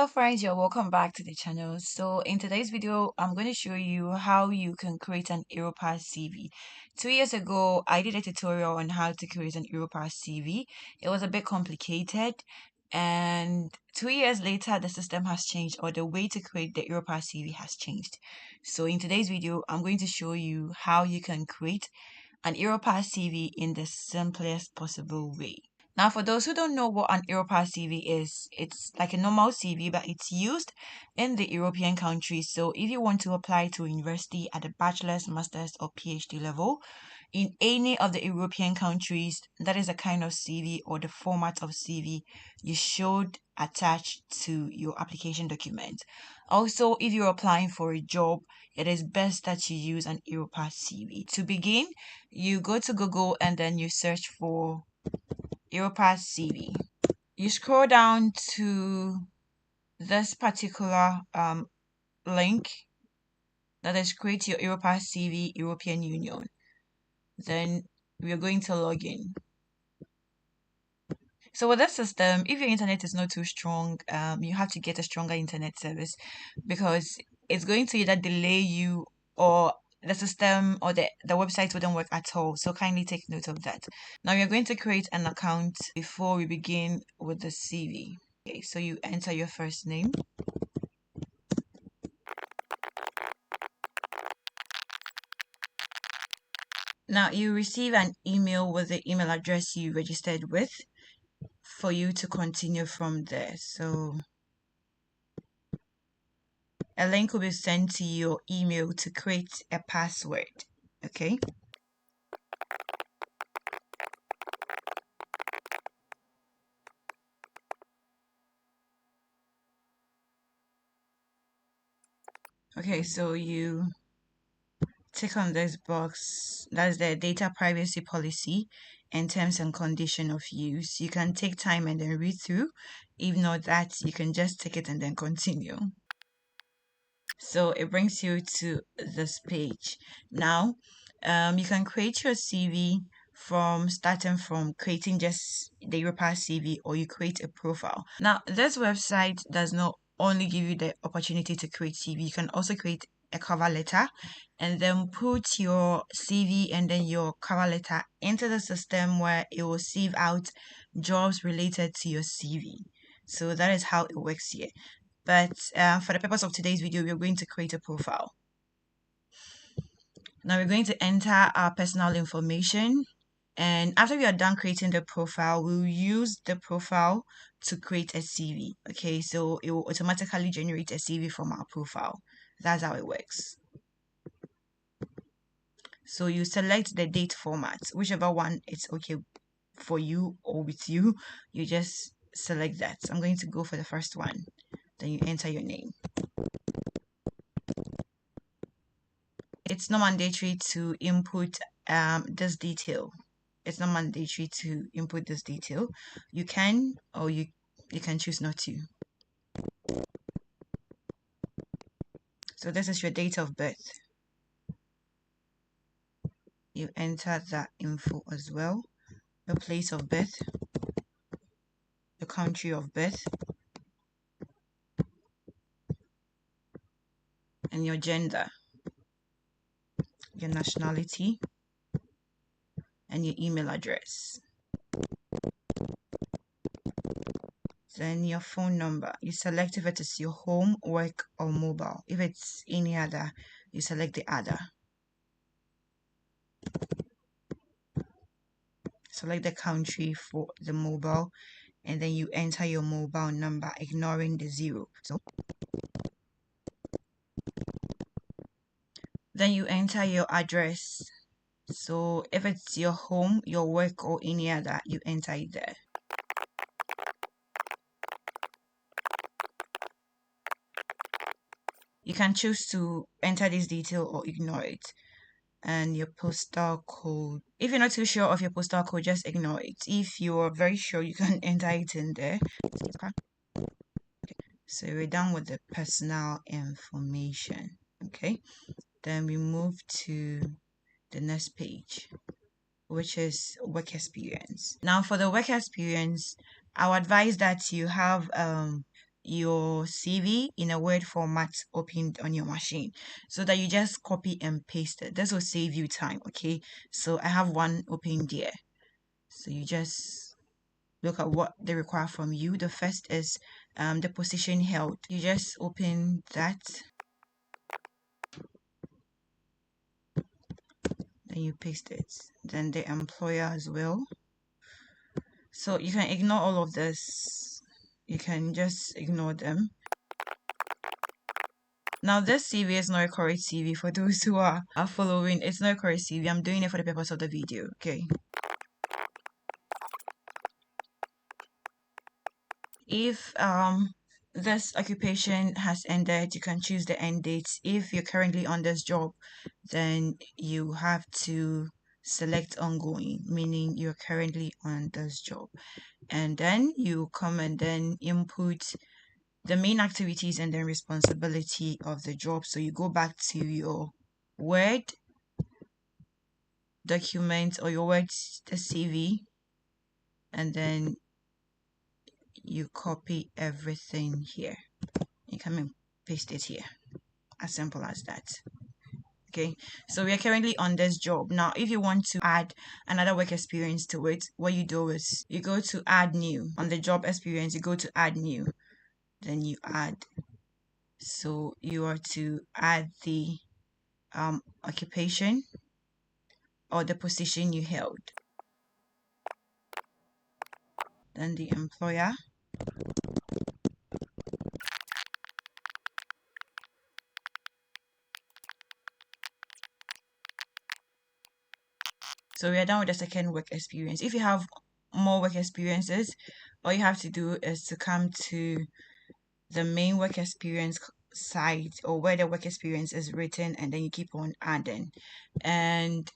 Hello friends, you're welcome back to the channel. So in today's video, I'm going to show you how you can create an Europass CV. 2 years ago, I did a tutorial on how to create an Europass CV. It was a bit complicated, and 2 years later, the system has changed, or the way to create the Europass CV has changed. So in today's video, I'm going to show you how you can create an Europass CV in the simplest possible way. Now, for those who don't know what an Europass CV is, it's like a normal CV, but it's used in the European countries. So if you want to apply to university at a bachelor's, master's, or PhD level in any of the European countries, that is a kind of CV or the format of CV you should attach to your application document. Also, if you're applying for a job, it is best that you use an Europass CV. To begin, you go to Google and then you search for Europass CV. You scroll down to this particular link that is create your Europass CV European Union. Then we are going to log in. So with this system, if your internet is not too strong, you have to get a stronger internet service because it's going to either delay you or the system or the website wouldn't work at all. So kindly take note of that. Now you're going to create an account before we begin with the CV. Okay, so you enter your first name. Now you receive an email with the email address you registered with for you to continue from there. So a link will be sent to your email to create a password. Okay. Okay, so you tick on this box. That's the data privacy policy and terms and condition of use. You can take time and then read through. If not that, you can just take it and then continue. So it brings you to this page. Now, you can create your CV from starting from creating just the Europass CV, or you create a profile. Now, this website does not only give you the opportunity to create CV, you can also create a cover letter and then put your CV and then your cover letter into the system where it will sieve out jobs related to your CV. So that is how it works here. But for the purpose of today's video, we're going to create a profile. Now we're going to enter our personal information. And after we are done creating the profile, we'll use the profile to create a CV. Okay, so it will automatically generate a CV from our profile. That's how it works. So you select the date format, whichever one is okay for you or with you, you just select that. So I'm going to go for the first one. Then you enter your name. It's not mandatory to input this detail. It's not mandatory to input this detail. You can, or you can choose not to. So this is your date of birth. You enter that info as well. The place of birth, the country of birth, and your gender, your nationality, and your email address. Then your phone number. You select if it is your home, work, or mobile. If it's any other, you select the other. Select the country for the mobile, and then you enter your mobile number, ignoring the 0. So then you enter your address. So if it's your home, your work, or any other, you enter it there. You can choose to enter this detail or ignore it. And your postal code. If you're not too sure of your postal code, just ignore it. If you're very sure, you can enter it in there. Okay. So we're done with the personal information. Okay. Then we move to the next page, which is work experience. Now for the work experience, I would advise that you have your CV in a Word format opened on your machine so that you just copy and paste it. This will save you time, okay? So I have one open there. So you just look at what they require from you. The first is the position held. You just open that, then you paste it. Then the employer as well. So you can ignore all of this. You can just ignore them. Now this CV is not a correct CV for those who are following. It's not a correct CV. I'm doing it for the purpose of the video, okay? If this occupation has ended, you can choose the end date. If you're currently on this job, then you have to select ongoing, meaning you're currently on this job. And then you come and then input the main activities and then responsibility of the job. So you go back to your Word document or your Word the CV, and then you copy everything here. You come and paste it here. As simple as that. Okay, so we are currently on this job. Now, if you want to add another work experience to it, what you do is you go to add new. On the job experience, you go to add new. Then you add. So you are to add the occupation or the position you held. Then the employer. So we are done with the second work experience. If you have more work experiences, all you have to do is to come to the main work experience site or where the work experience is written, and then you keep on adding. And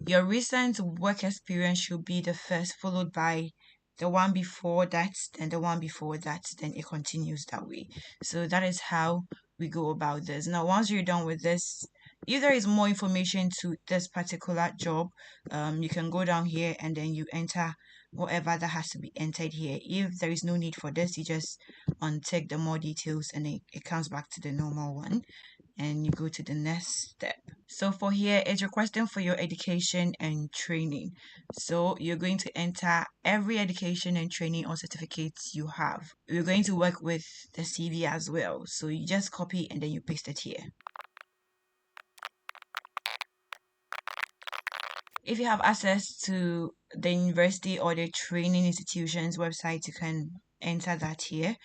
your recent work experience should be the first, followed by the one before that, then the one before that, then it continues that way. So that is how we go about this. Now, once you're done with this, if there is more information to this particular job, you can go down here and then you enter whatever that has to be entered here. If there is no need for this, you just untick the more details and it comes back to the normal one, and you go to the next step. So for here, it's requesting for your education and training. So you're going to enter every education and training or certificates you have. We're going to work with the CV as well. So you just copy and then you paste it here. If you have access to the university or the training institution's website, you can enter that here.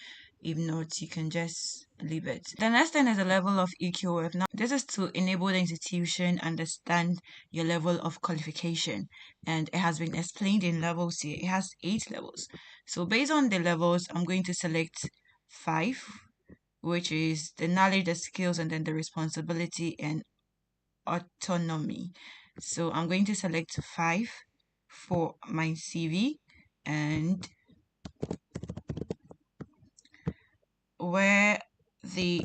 If not, you can just leave it. The next thing is a level of EQF. Now, this is to enable the institution understand your level of qualification, and it has been explained in levels here. It has 8 levels. So based on the levels, I'm going to select 5, which is the knowledge, the skills, and then the responsibility and autonomy. So I'm going to select 5 for my CV, and where the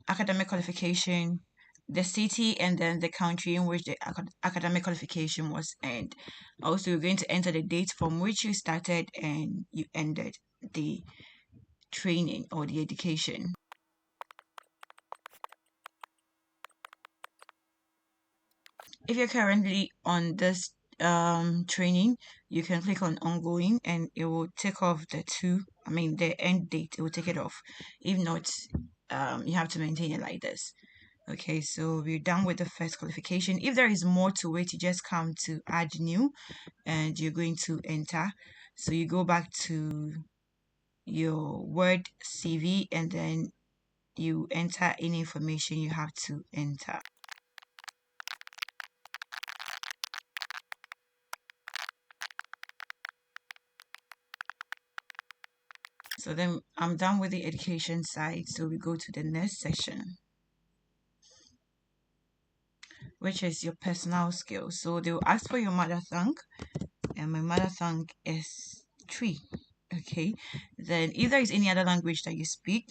academic qualification, the city, and then the country in which the academic qualification was earned. Also, you're going to enter the date from which you started and you ended the training or the education. If you're currently on this training, you can click on ongoing and it will take off the end date, it will take it off. If not, you have to maintain it like this. Okay, so we're done with the first qualification. If there is more to it, you just come to add new and you're going to enter. So you go back to your Word CV and then you enter any information you have to enter. So then I'm done with the education side. So we go to the next section, which is your personal skills. So they will ask for your mother tongue, and my mother tongue is 3. Okay, then if there is any other language that you speak.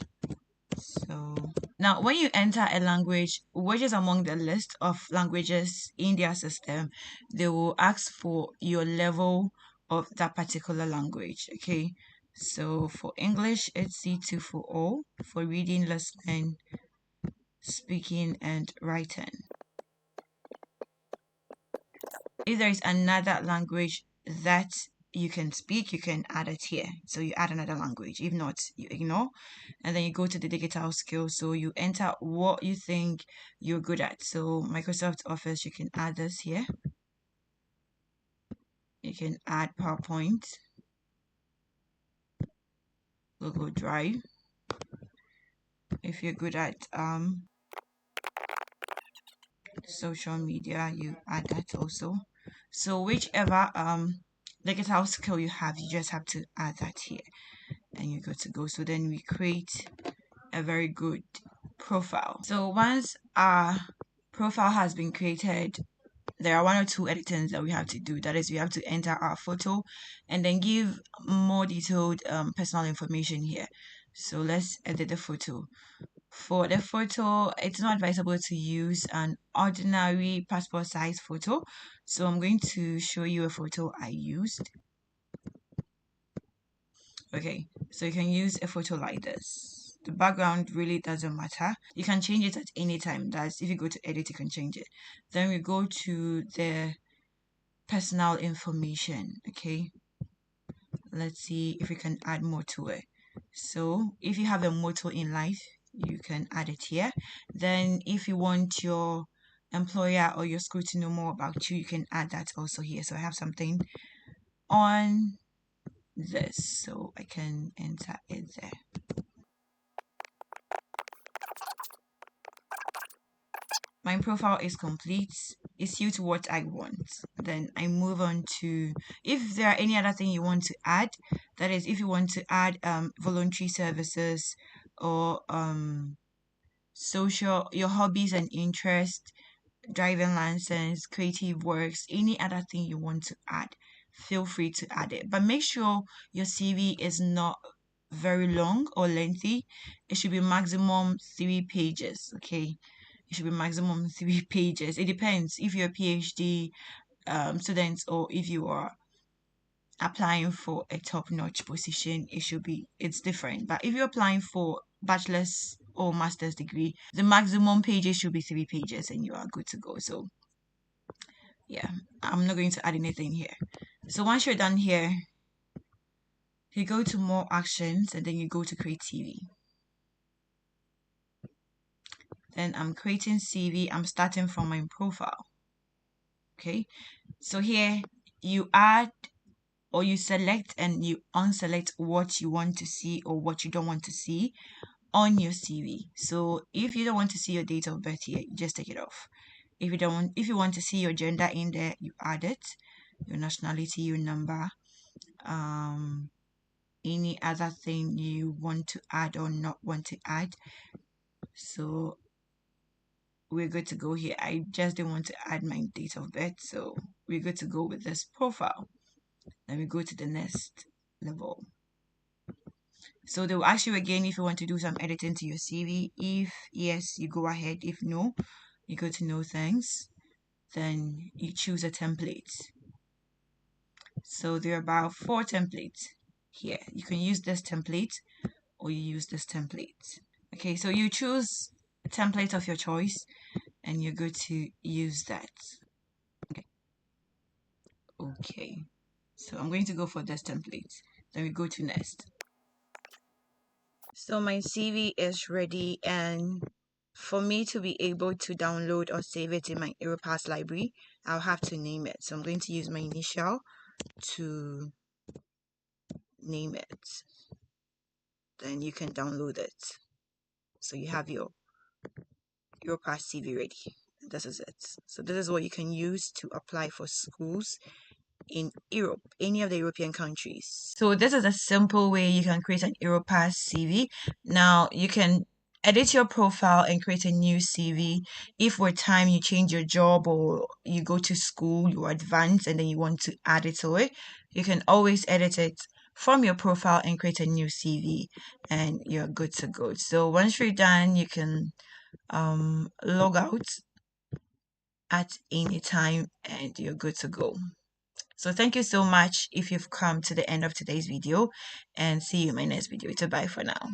So now when you enter a language which is among the list of languages in their system, they will ask for your level of that particular language. Okay, So for English, it's C2 for all. For reading, listening, speaking, and writing. If there is another language that you can speak, you can add it here. So you add another language. If not, you ignore. And then you go to the digital skills. So you enter what you think you're good at. So Microsoft Office, you can add this here. You can add PowerPoint, Google Drive. If you're good at social media, you add that also. So whichever digital skill you have, you just have to add that here and you're good to go. So then we create a very good profile. So once our profile has been created, there are one or two editings that we have to do. That is, we have to enter our photo and then give more detailed personal information here. So let's edit the photo. For the photo, it's not advisable to use an ordinary passport size photo. So I'm going to show you a photo I used. Okay, so you can use a photo like this. The background really doesn't matter. You can change it at any time. That's if you go to edit, you can change it. Then we go to the personal information. Okay, let's see if we can add more to it. So if you have a motto in life, you can add it here. Then if you want your employer or your school to know more about you, you can add that also here. So I have something on this, so I can enter it there. My profile is complete. It's suits what I want. Then I move on to, if there are any other thing you want to add, that is if you want to add voluntary services or social, your hobbies and interests, driving license, creative works, any other thing you want to add, feel free to add it. But make sure your CV is not very long or lengthy. It should be maximum 3 pages. Okay, it should be maximum 3 pages. It depends if you're a PhD student or if you are applying for a top-notch position. It's different. But if you're applying for bachelor's or master's degree, the maximum pages should be 3 pages and you are good to go. So yeah, I'm not going to add anything here. So once you're done here, you go to more actions and then you go to create CV. Then I'm creating CV. I'm starting from my profile. Okay, so here you add or you select and you unselect what you want to see or what you don't want to see on your CV. So if you don't want to see your date of birth here, you just take it off. If you want to see your gender in there, you add it, your nationality, your number, any other thing you want to add or not want to add. So we're good to go here. I just didn't want to add my date of birth, so we're good to go with this profile. Then we go to the next level. So they'll ask you again if you want to do some editing to your CV. If yes, you go ahead. If no, you go to no thanks. Then you choose a template. So there are about 4 templates here. You can use this template or you use this template. Okay, so you choose a template of your choice and you're going to use that. Okay, so I'm going to go for this template. Then we go to next. So my CV is ready, and for me to be able to download or save it in my Europass library, I'll have to name it. So I'm going to use my initial to name it. Then you can download it. So you have your Europass CV ready. This is it. So this is what you can use to apply for schools in Europe, any of the European countries. So this is a simple way you can create an Europass CV. Now you can edit your profile and create a new CV. If with time you change your job or you go to school, you advance and then you want to add it to it, you can always edit it from your profile and create a new CV and you're good to go. So once you're done, you can log out at any time and you're good to go. So thank you so much if you've come to the end of today's video, and see you in my next video. It's a bye for now.